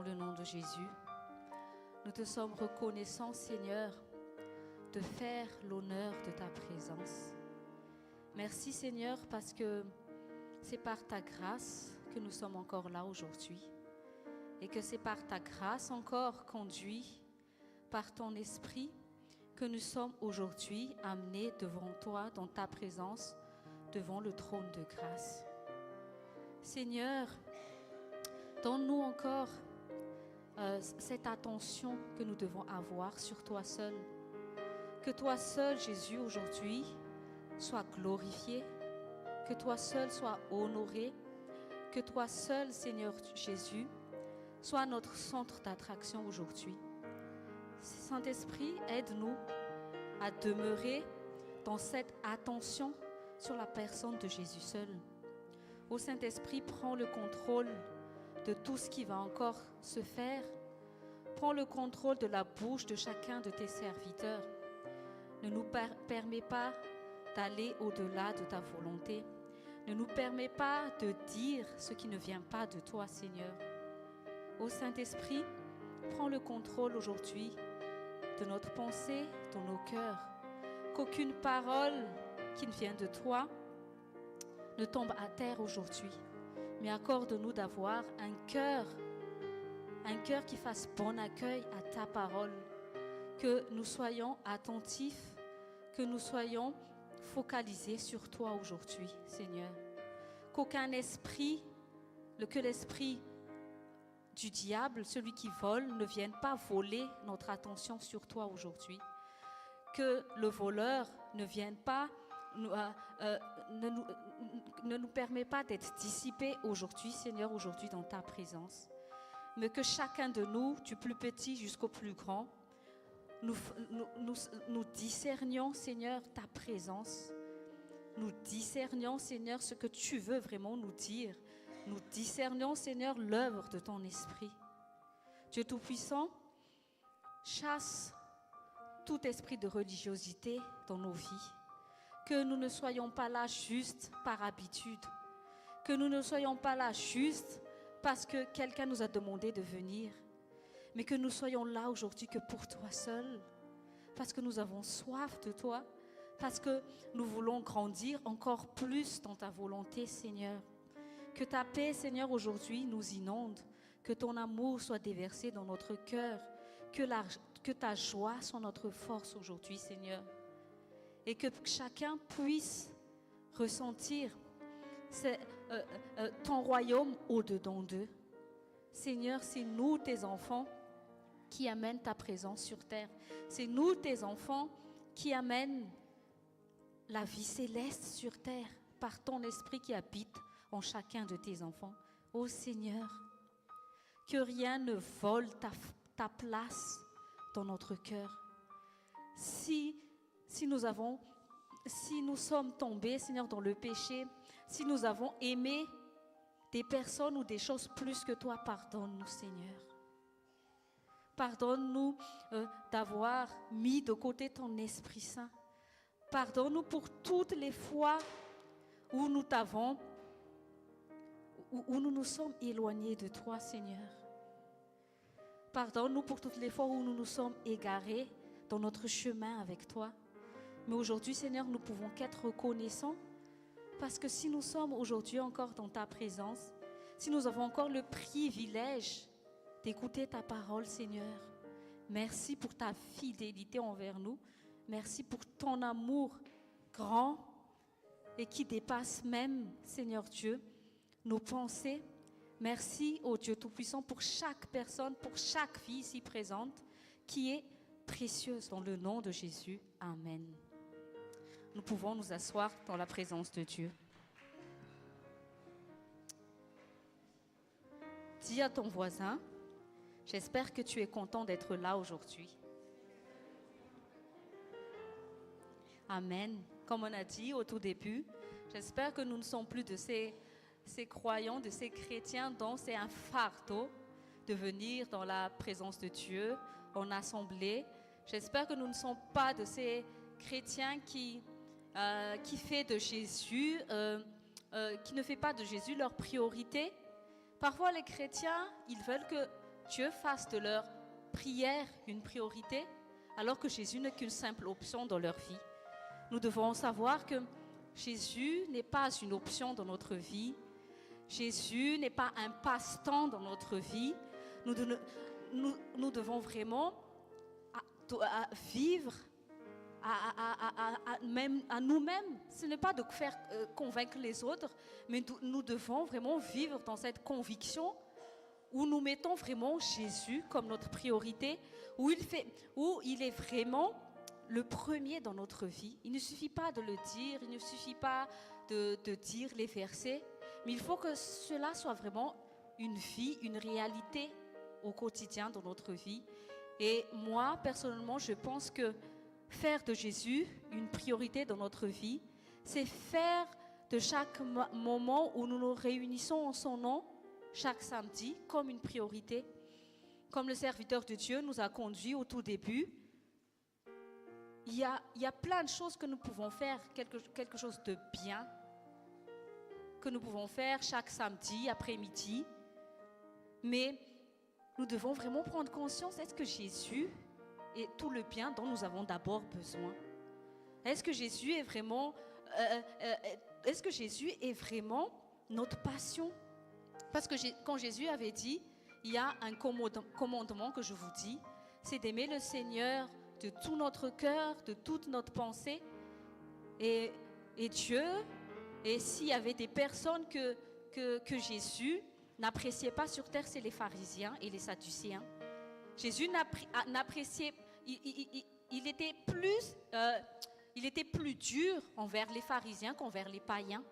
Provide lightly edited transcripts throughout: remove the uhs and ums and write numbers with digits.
le nom de Jésus. Nous te sommes reconnaissants, Seigneur, de faire l'honneur de ta présence. Merci, Seigneur, parce que c'est par ta grâce que nous sommes encore là aujourd'hui et que c'est par ta grâce encore conduit par ton esprit que nous sommes aujourd'hui amenés devant toi, dans ta présence, devant le trône de grâce. Seigneur, donne-nous encore cette attention que nous devons avoir sur toi seul. Que toi seul, Jésus, aujourd'hui, sois glorifié. Que toi seul sois honoré. Que toi seul, Seigneur Jésus, sois notre centre d'attraction aujourd'hui. Saint-Esprit, aide-nous à demeurer dans cette attention sur la personne de Jésus seul. Ô Saint-Esprit, prends le contrôle de tout ce qui va encore se faire. Prends le contrôle de la bouche de chacun de tes serviteurs. Ne nous permets pas d'aller au-delà de ta volonté. Ne nous permets pas de dire ce qui ne vient pas de toi, Seigneur. Ô Saint-Esprit, prends le contrôle aujourd'hui de notre pensée, de nos cœurs. Qu'aucune parole qui ne vient de toi ne tombe à terre aujourd'hui. Mais accorde-nous d'avoir un cœur qui fasse bon accueil à ta parole. Que nous soyons attentifs, que nous soyons focalisés sur toi aujourd'hui, Seigneur. Qu'aucun esprit, que l'esprit du diable, celui qui vole, ne vienne pas voler notre attention sur toi aujourd'hui. Que le voleur ne vienne pas, ne nous permet pas d'être dissipés aujourd'hui, Seigneur, aujourd'hui dans ta présence. Mais que chacun de nous, du plus petit jusqu'au plus grand, nous discernions, Seigneur, ta présence. Nous discernions, Seigneur, ce que tu veux vraiment nous dire. Nous discernions, Seigneur, l'œuvre de ton esprit. Dieu Tout-Puissant, chasse tout esprit de religiosité dans nos vies. Que nous ne soyons pas là juste par habitude. Que nous ne soyons pas là juste parce que quelqu'un nous a demandé de venir. Mais que nous soyons là aujourd'hui que pour toi seul. Parce que nous avons soif de toi. Parce que nous voulons grandir encore plus dans ta volonté, Seigneur. Que ta paix, Seigneur, aujourd'hui nous inonde. Que ton amour soit déversé dans notre cœur. Que ta joie soit notre force aujourd'hui, Seigneur. Et que chacun puisse ressentir ton royaume au-dedans d'eux. Seigneur, c'est nous, tes enfants, qui amènent ta présence sur terre. C'est nous, tes enfants, qui amènent la vie céleste sur terre par ton esprit qui habite en chacun de tes enfants. Ô Seigneur, que rien ne vole ta place dans notre cœur. Si nous sommes tombés, Seigneur, dans le péché, si nous avons aimé des personnes ou des choses plus que toi, pardonne-nous, Seigneur. Pardonne-nous d'avoir mis de côté ton Esprit Saint. Pardonne-nous pour toutes les fois où nous nous sommes éloignés de toi, Seigneur. Pardonne-nous pour toutes les fois où nous nous sommes égarés dans notre chemin avec toi. Mais aujourd'hui, Seigneur, nous pouvons qu'être reconnaissants parce que si nous sommes aujourd'hui encore dans ta présence, si nous avons encore le privilège d'écouter ta parole, Seigneur, merci pour ta fidélité envers nous. Merci pour ton amour grand et qui dépasse même, Seigneur Dieu, nos pensées. Merci, ô Dieu Tout-Puissant, pour chaque personne, pour chaque vie ici présente qui est précieuse dans le nom de Jésus. Amen. Nous pouvons nous asseoir dans la présence de Dieu. Dis à ton voisin, j'espère que tu es content d'être là aujourd'hui. Amen. Comme on a dit au tout début, j'espère que nous ne sommes plus de ces croyants, de ces chrétiens dont c'est un fardeau de venir dans la présence de Dieu en assemblée. J'espère que nous ne sommes pas de ces chrétiens qui fait de Jésus, qui ne fait pas de Jésus leur priorité. Parfois les chrétiens, ils veulent que Dieu fasse de leur prière une priorité, alors que Jésus n'est qu'une simple option dans leur vie. Nous devons savoir que Jésus n'est pas une option dans notre vie. Jésus n'est pas un passe-temps dans notre vie. Nous devons vraiment vivre même à nous-mêmes. Ce n'est pas de faire convaincre les autres, mais nous devons vraiment vivre dans cette conviction où nous mettons vraiment Jésus comme notre priorité, où il est vraiment le premier dans notre vie. Il ne suffit pas de le dire, il ne suffit pas de dire les versets, mais il faut que cela soit vraiment une vie, une réalité au quotidien dans notre vie. Et moi, personnellement, je pense que faire de Jésus une priorité dans notre vie, c'est faire de chaque moment où nous nous réunissons en son nom, chaque samedi, comme une priorité. Comme le serviteur de Dieu nous a conduits au tout début, il y a plein de choses que nous pouvons faire, quelque chose de bien, que nous pouvons faire chaque samedi après-midi. Mais nous devons vraiment prendre conscience, est-ce que Jésus est tout le bien dont nous avons d'abord besoin? Est-ce que Jésus est vraiment, notre passion? Parce que quand Jésus avait dit, il y a un commandement que je vous dis, c'est d'aimer le Seigneur de tout notre cœur, de toute notre pensée. Et Dieu, et s'il y avait des personnes que Jésus n'appréciait pas sur terre, c'est les pharisiens et les sadducéens. Jésus n'appréciait, il était plus dur envers les pharisiens qu'envers les païens.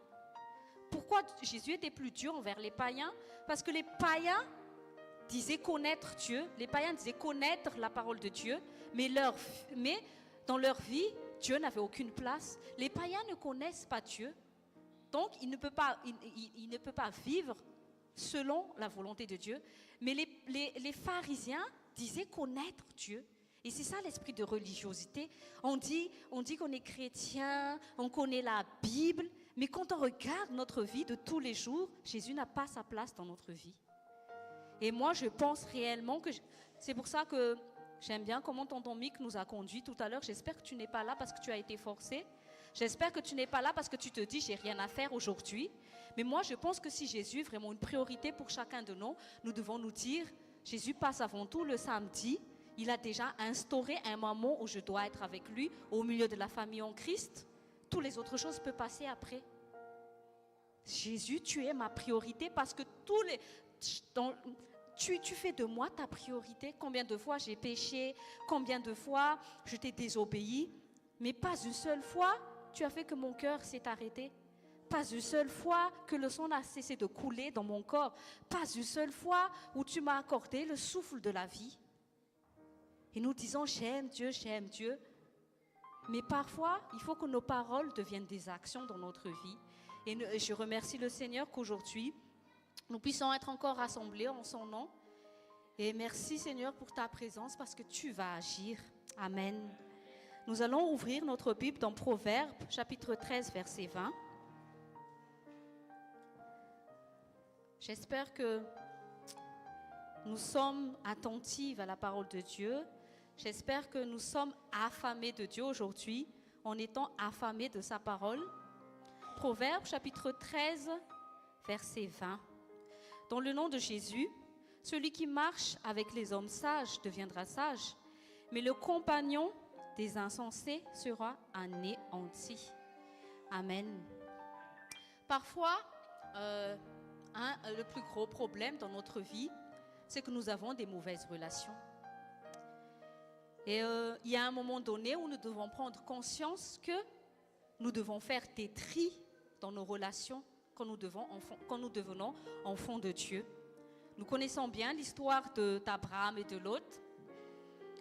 Pourquoi Jésus était plus dur envers les païens? Parce que les païens disaient connaître Dieu, les païens disaient connaître la parole de Dieu, mais dans leur vie, Dieu n'avait aucune place. Les païens ne connaissent pas Dieu, donc il ne peut pas vivre selon la volonté de Dieu. Mais les pharisiens disaient connaître Dieu. Et c'est ça l'esprit de religiosité. On dit qu'on est chrétien, on connaît la Bible, mais quand on regarde notre vie de tous les jours, Jésus n'a pas sa place dans notre vie. Et moi, je pense réellement que... C'est pour ça que j'aime bien comment tonton Mick nous a conduits tout à l'heure. J'espère que tu n'es pas là parce que tu as été forcé. J'espère que tu n'es pas là parce que tu te dis, j'ai rien à faire aujourd'hui. Mais moi, je pense que si Jésus est vraiment une priorité pour chacun de nous devons nous dire, Jésus passe avant tout le samedi. Il a déjà instauré un moment où je dois être avec lui, au milieu de la famille en Christ. Toutes les autres choses peuvent passer après. Jésus, tu es ma priorité parce que tu fais de moi ta priorité. Combien de fois j'ai péché, combien de fois je t'ai désobéi, mais pas une seule fois tu as fait que mon cœur s'est arrêté. Pas une seule fois que le sang a cessé de couler dans mon corps. Pas une seule fois où tu m'as accordé le souffle de la vie. Et nous disons j'aime Dieu. Mais parfois, il faut que nos paroles deviennent des actions dans notre vie. Et je remercie le Seigneur qu'aujourd'hui, nous puissions être encore rassemblés en son nom. Et merci Seigneur pour ta présence parce que tu vas agir. Amen. Nous allons ouvrir notre Bible dans Proverbes, chapitre 13, verset 20. J'espère que nous sommes attentifs à la parole de Dieu. J'espère que nous sommes affamés de Dieu aujourd'hui, en étant affamés de sa parole. Proverbes, chapitre 13, verset 20. Dans le nom de Jésus, celui qui marche avec les hommes sages deviendra sage, mais le compagnon des insensés sera anéanti. Amen. Parfois, le plus gros problème dans notre vie, c'est que nous avons des mauvaises relations. Et il y a un moment donné où nous devons prendre conscience que nous devons faire des tris dans nos relations quand nous devenons enfants de Dieu. Nous connaissons bien l'histoire d'Abraham et de Lot.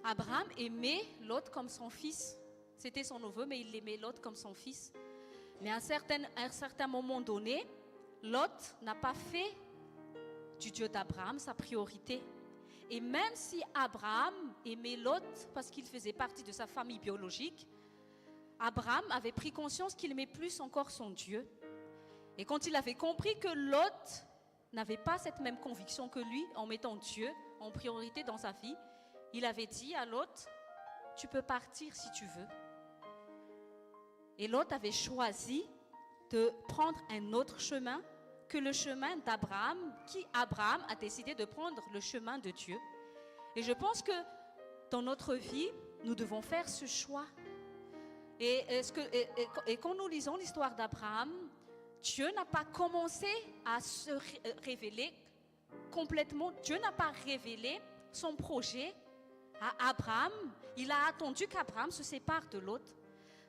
Abraham aimait Lot comme son fils. C'était son neveu, mais il aimait Lot comme son fils. Mais à un certain moment donné, Lot n'a pas fait du Dieu d'Abraham sa priorité. Et même si Abraham aimait Lot parce qu'il faisait partie de sa famille biologique, Abraham avait pris conscience qu'il aimait plus encore son Dieu. Et quand il avait compris que Lot n'avait pas cette même conviction que lui en mettant Dieu en priorité dans sa vie, il avait dit à Lot, tu peux partir si tu veux. Et Lot avait choisi de prendre un autre chemin que le chemin d'Abraham, qui Abraham a décidé de prendre le chemin de Dieu. Et je pense que dans notre vie, nous devons faire ce choix. Et quand nous lisons l'histoire d'Abraham, Dieu n'a pas commencé à se révéler complètement. Dieu n'a pas révélé son projet à Abraham. Il a attendu qu'Abraham se sépare de Lot.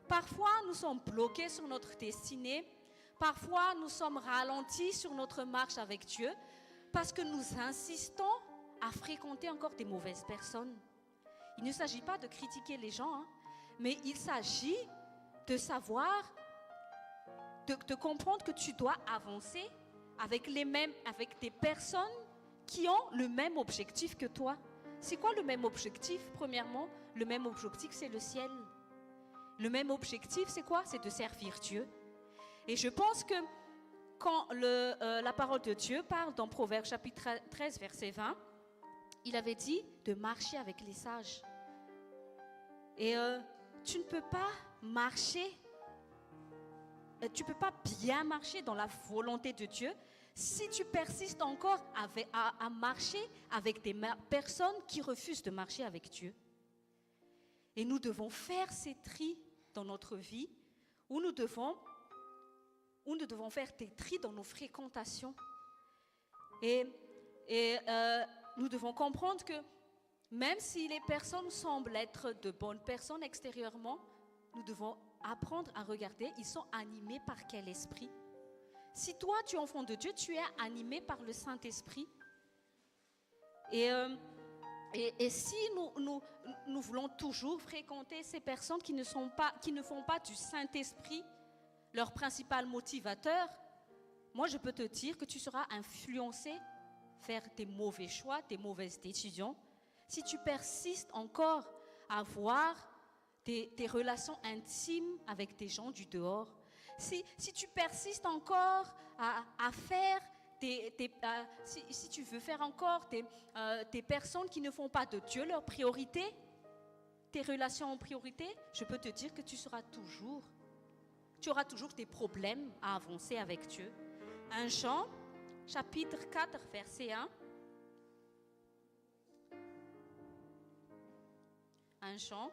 Parfois, nous sommes bloqués sur notre destinée. Parfois, nous sommes ralentis sur notre marche avec Dieu parce que nous insistons à fréquenter encore des mauvaises personnes. Il ne s'agit pas de critiquer les gens, hein, mais il s'agit de savoir, de comprendre que tu dois avancer avec des personnes qui ont le même objectif que toi. C'est quoi le même objectif? Premièrement, le même objectif, c'est le ciel. Le même objectif, c'est quoi? C'est de servir Dieu. Et je pense que quand la parole de Dieu parle dans Proverbes chapitre 13, verset 20, il avait dit de marcher avec les sages. Et tu ne peux pas marcher, tu ne peux pas bien marcher dans la volonté de Dieu si tu persistes encore à marcher avec des personnes qui refusent de marcher avec Dieu. Et nous devons faire ces tris dans notre vie où nous devons faire des tris dans nos fréquentations. Et nous devons comprendre que même si les personnes semblent être de bonnes personnes extérieurement, nous devons apprendre à regarder, ils sont animés par quel esprit? Si toi, tu es enfant de Dieu, tu es animé par le Saint-Esprit. Et si nous voulons toujours fréquenter ces personnes qui ne font pas du Saint-Esprit leur principal motivateur, moi, je peux te dire que tu seras influencé vers des mauvais choix, des mauvaises décisions. Si tu persistes encore à avoir des relations intimes avec des gens du dehors, si tu persistes encore à faire si tu veux faire encore des personnes qui ne font pas de Dieu leur priorité, tes relations en priorité, je peux te dire que tu auras toujours des problèmes à avancer avec Dieu. 1 Jean, chapitre 4, verset 1. 1 Jean.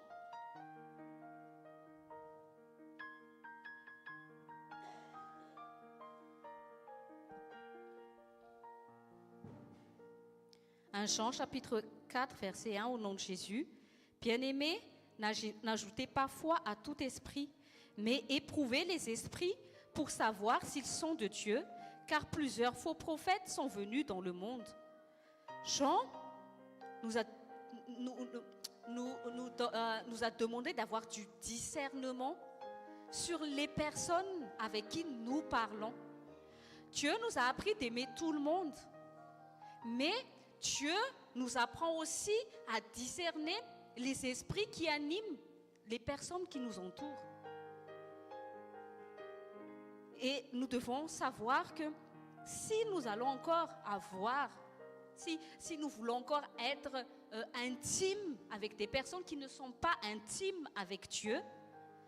Un Jean, chapitre 4, verset 1, au nom de Jésus. Bien-aimés, n'ajoutez pas foi à tout esprit, mais éprouvez les esprits pour savoir s'ils sont de Dieu, car plusieurs faux prophètes sont venus dans le monde. Jean nous a demandé d'avoir du discernement sur les personnes avec qui nous parlons. Dieu nous a appris d'aimer tout le monde, mais Dieu nous apprend aussi à discerner les esprits qui animent les personnes qui nous entourent. Et nous devons savoir que si nous allons encore si nous voulons encore être intimes avec des personnes qui ne sont pas intimes avec Dieu,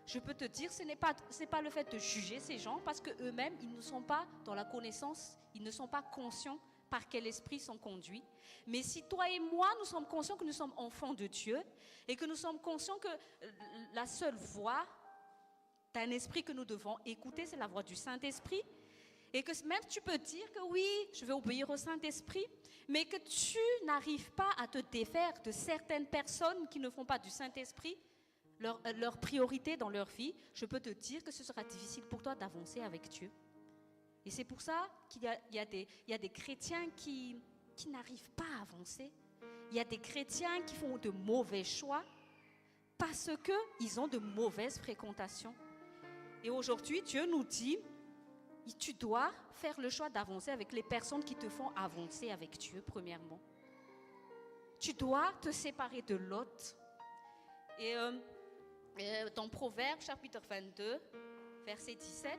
je peux te dire, ce n'est pas le fait de juger ces gens parce qu'eux-mêmes, ils ne sont pas dans la connaissance, ils ne sont pas conscients par quel esprit sont conduits. Mais si toi et moi, nous sommes conscients que nous sommes enfants de Dieu et que nous sommes conscients que la seule voix d'un esprit que nous devons écouter, c'est la voix du Saint-Esprit, et que même tu peux dire que oui, je vais obéir au Saint-Esprit, mais que tu n'arrives pas à te défaire de certaines personnes qui ne font pas du Saint-Esprit leur priorité dans leur vie, je peux te dire que ce sera difficile pour toi d'avancer avec Dieu. Et c'est pour ça qu'il y a des chrétiens qui n'arrivent pas à avancer. Il y a des chrétiens qui font de mauvais choix parce qu'ils ont de mauvaises fréquentations. Et aujourd'hui, Dieu nous dit, tu dois faire le choix d'avancer avec les personnes qui te font avancer avec Dieu, premièrement. Tu dois te séparer de Lot. Et dans Proverbes, chapitre 22, verset 17,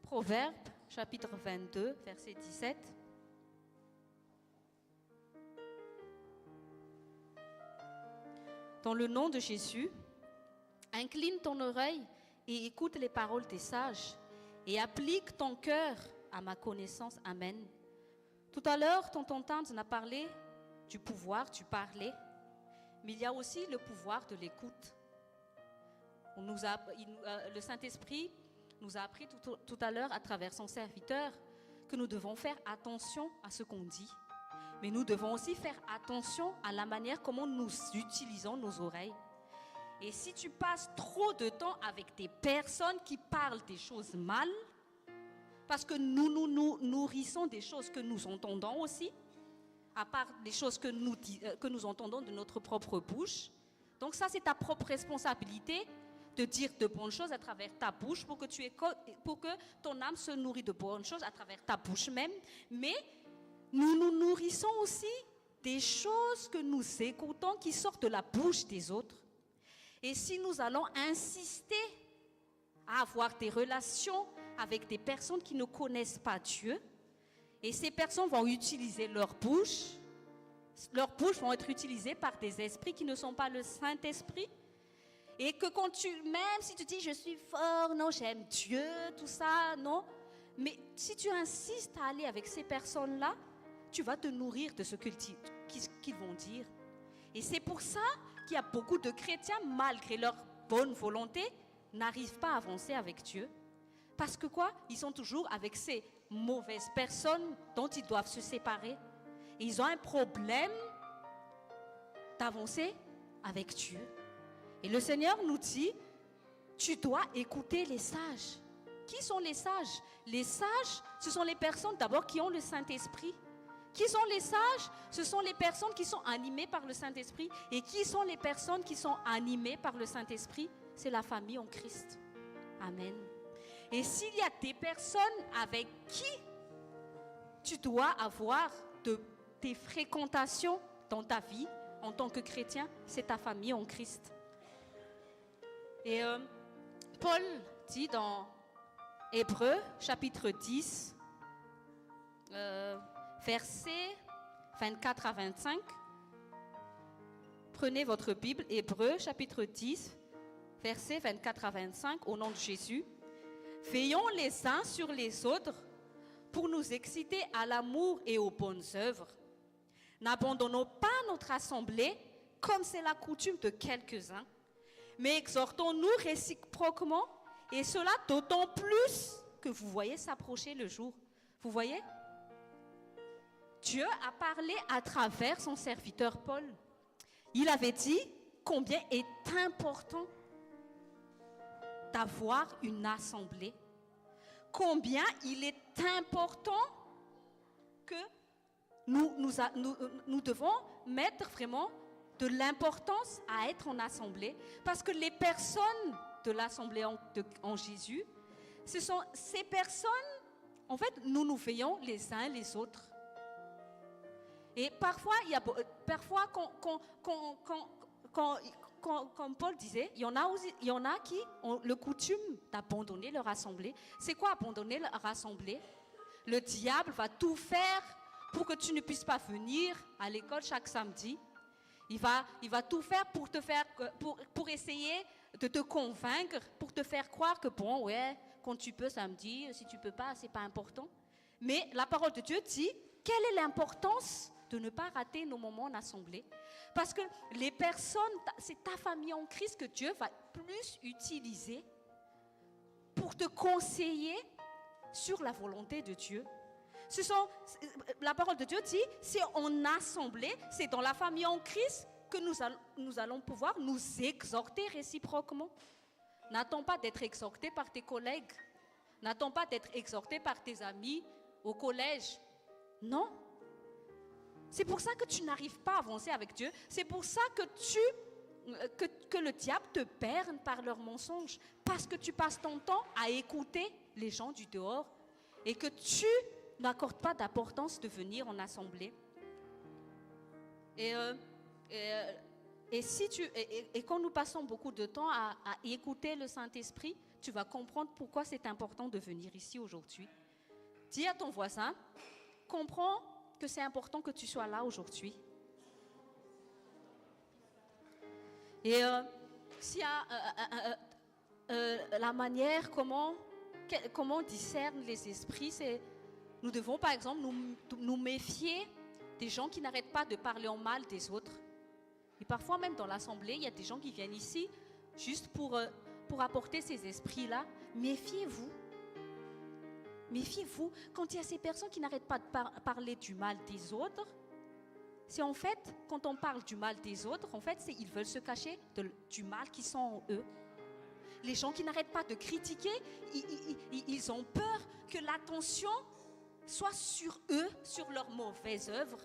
Proverbes, chapitre 22, verset 17. Dans le nom de Jésus, incline ton oreille et écoute les paroles des sages et applique ton cœur à ma connaissance. Amen. Tout à l'heure, tonton Tante a parlé du pouvoir, tu parlais, mais il y a aussi le pouvoir de l'écoute. Le Saint-Esprit nous a appris tout à l'heure à travers son serviteur que nous devons faire attention à ce qu'on dit, mais nous devons aussi faire attention à la manière comment nous utilisons nos oreilles. Et si tu passes trop de temps avec des personnes qui parlent des choses mal, parce que nous nourrissons des choses que nous entendons aussi, à part des choses que nous entendons de notre propre bouche. Donc ça, c'est ta propre responsabilité de dire de bonnes choses à travers ta bouche pour que ton âme se nourrit de bonnes choses à travers ta bouche même. Mais nous nourrissons aussi des choses que nous écoutons qui sortent de la bouche des autres. Et si nous allons insister à avoir des relations avec des personnes qui ne connaissent pas Dieu, et ces personnes vont utiliser leurs bouches vont être utilisées par des esprits qui ne sont pas le Saint-Esprit, et que même si tu dis je suis fort, non, j'aime Dieu, tout ça, non, mais si tu insistes à aller avec ces personnes-là, tu vas te nourrir de ce qu'ils vont dire. Et c'est pour ça qu'il y a beaucoup de chrétiens, malgré leur bonne volonté, n'arrivent pas à avancer avec Dieu. Parce que quoi? Ils sont toujours avec ces mauvaises personnes dont ils doivent se séparer. Et ils ont un problème d'avancer avec Dieu. Et le Seigneur nous dit, tu dois écouter les sages. Qui sont les sages? Les sages, ce sont les personnes d'abord qui ont le Saint-Esprit. Qui sont les sages? Ce sont les personnes qui sont animées par le Saint-Esprit. Et qui sont les personnes qui sont animées par le Saint-Esprit? C'est la famille en Christ. Amen. Et s'il y a des personnes avec qui tu dois avoir tes fréquentations dans ta vie en tant que chrétien, c'est ta famille en Christ. Et Paul dit dans Hébreux, chapitre 10, versets 24 à 25. Prenez votre Bible, Hébreux, chapitre 10, versets 24 à 25, au nom de Jésus. Veillons les uns sur les autres pour nous exciter à l'amour et aux bonnes œuvres. N'abandonnons pas notre assemblée comme c'est la coutume de quelques-uns, mais exhortons-nous réciproquement, et cela d'autant plus que vous voyez s'approcher le jour. Vous voyez? Dieu a parlé à travers son serviteur Paul. Il avait dit combien est important d'avoir une assemblée. Combien il est important que nous devons mettre vraiment de l'importance à être en assemblée, parce que les personnes de l'assemblée en Jésus, ce sont ces personnes, en fait, nous veillons les uns les autres. Et parfois, comme Paul disait, il y en a qui ont le coutume d'abandonner leur assemblée. C'est quoi abandonner leur assemblée? Le diable va tout faire pour que tu ne puisses pas venir à l'école chaque samedi. Il va tout faire pour essayer de te convaincre, pour te faire croire que bon, ouais, quand tu peux samedi, si tu peux pas, c'est pas important. Mais la parole de Dieu dit, quelle est l'importance de ne pas rater nos moments en assemblée? Parce que les personnes, c'est ta famille en Christ que Dieu va plus utiliser pour te conseiller sur la volonté de Dieu. La parole de Dieu dit, c'est en assemblée, c'est dans la famille en Christ que nous allons pouvoir nous exhorter réciproquement. N'attends pas d'être exhorté par tes collègues. N'attends pas d'être exhorté par tes amis au collège. Non. C'est pour ça que tu n'arrives pas à avancer avec Dieu. C'est pour ça que le diable te berne par leurs mensonges. Parce que tu passes ton temps à écouter les gens du dehors et que tu n'accordes pas d'importance de venir en assemblée. Et quand nous passons beaucoup de temps à écouter le Saint-Esprit, tu vas comprendre pourquoi c'est important de venir ici aujourd'hui. Dis à ton voisin, comprends que c'est important que tu sois là aujourd'hui. Et s'il y a la manière comment on discerne les esprits, c'est nous devons par exemple nous méfier des gens qui n'arrêtent pas de parler en mal des autres. Et parfois même dans l'assemblée, il y a des gens qui viennent ici juste pour apporter ces esprits-là. Méfiez-vous. Méfiez-vous. Quand il y a ces personnes qui n'arrêtent pas de parler du mal des autres, c'est en fait, quand on parle du mal des autres, en fait, ils veulent se cacher du mal qui sont en eux. Les gens qui n'arrêtent pas de critiquer, ils ont peur que l'attention soit sur eux, sur leurs mauvaises œuvres.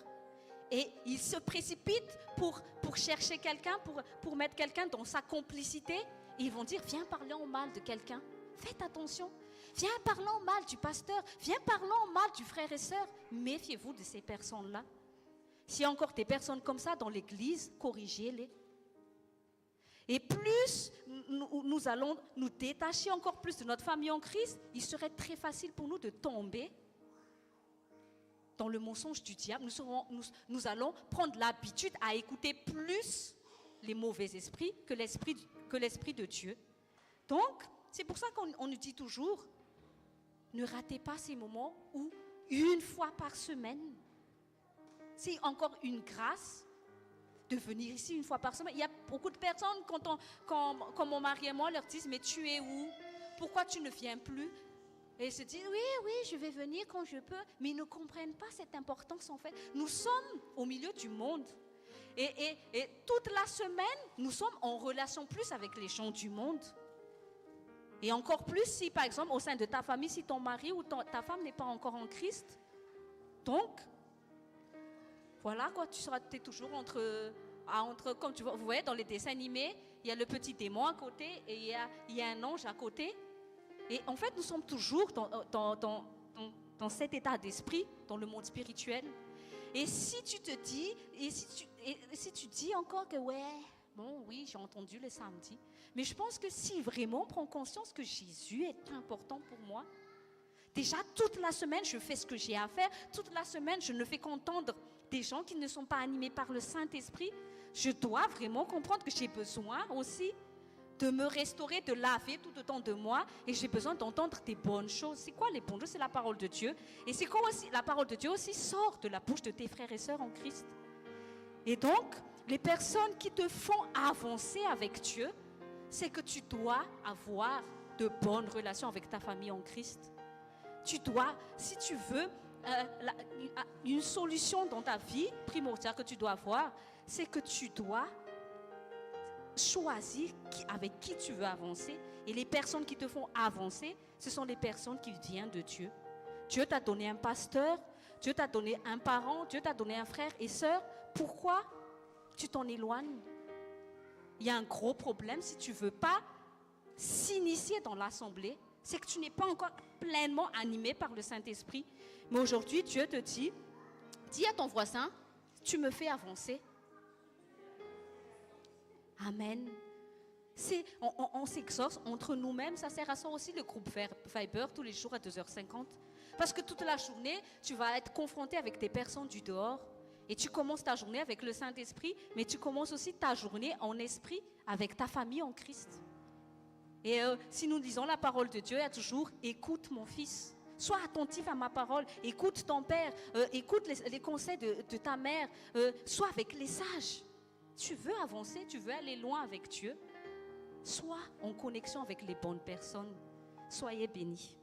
Et ils se précipitent pour chercher quelqu'un, pour mettre quelqu'un dans sa complicité. Et ils vont dire, viens parler en mal de quelqu'un. Faites attention. Viens parler en mal du pasteur. Viens parler en mal du frère et sœur. Méfiez-vous de ces personnes-là. S'il y a encore des personnes comme ça dans l'église, corrigez-les. Et plus nous allons nous détacher encore plus de notre famille en Christ, il serait très facile pour nous de tomber dans le mensonge du diable. Nous allons prendre l'habitude à écouter plus les mauvais esprits que l'esprit de Dieu. Donc, c'est pour ça qu'on nous dit toujours, ne ratez pas ces moments où, une fois par semaine, c'est encore une grâce de venir ici une fois par semaine. Il y a beaucoup de personnes, quand mon mari et moi leur disent, mais tu es où? Pourquoi tu ne viens plus? Et ils se disent, oui, je vais venir quand je peux. Mais ils ne comprennent pas cette importance en fait. Nous sommes au milieu du monde. Et toute la semaine, nous sommes en relation plus avec les gens du monde. Et encore plus si, par exemple, au sein de ta famille, si ton mari ou ta femme n'est pas encore en Christ. Donc, voilà quoi, tu es toujours entre comme vous voyez dans les dessins animés, il y a le petit démon à côté et il y a un ange à côté. Et en fait, nous sommes toujours dans cet état d'esprit, dans le monde spirituel. Et si tu te dis, si tu dis encore que oui, j'ai entendu le samedi, mais je pense que si vraiment on prend conscience que Jésus est important pour moi, déjà toute la semaine, je fais ce que j'ai à faire, toute la semaine, je ne fais qu'entendre des gens qui ne sont pas animés par le Saint-Esprit, je dois vraiment comprendre que j'ai besoin aussi de me restaurer, de laver tout autant de moi, et j'ai besoin d'entendre des bonnes choses. C'est quoi les bonnes choses? C'est la parole de Dieu. Et c'est quoi aussi, la parole de Dieu aussi sort de la bouche de tes frères et sœurs en Christ. Et donc, les personnes qui te font avancer avec Dieu, c'est que tu dois avoir de bonnes relations avec ta famille en Christ. Tu dois, si tu veux, une solution dans ta vie primordiale que tu dois avoir, c'est que tu dois choisir avec qui tu veux avancer. Et les personnes qui te font avancer, ce sont les personnes qui viennent de Dieu. Dieu t'a donné un pasteur, Dieu t'a donné un parent, Dieu t'a donné un frère et sœur. Pourquoi tu t'en éloignes? Il y a un gros problème si tu ne veux pas s'initier dans l'assemblée. C'est que tu n'es pas encore pleinement animé par le Saint-Esprit. Mais aujourd'hui, Dieu te dit, dis à ton voisin, tu me fais avancer. Amen. On s'exauce entre nous-mêmes. Ça sert à ça aussi le groupe Viber tous les jours à 2h50. Parce que toute la journée, tu vas être confronté avec des personnes du dehors. Et tu commences ta journée avec le Saint-Esprit, mais tu commences aussi ta journée en esprit avec ta famille en Christ. Et si nous lisons la parole de Dieu, il y a toujours « Écoute mon fils ». Sois attentif à ma parole, écoute ton père, écoute les conseils de ta mère, sois avec les sages. Tu veux avancer, tu veux aller loin avec Dieu, sois en connexion avec les bonnes personnes. Soyez bénis.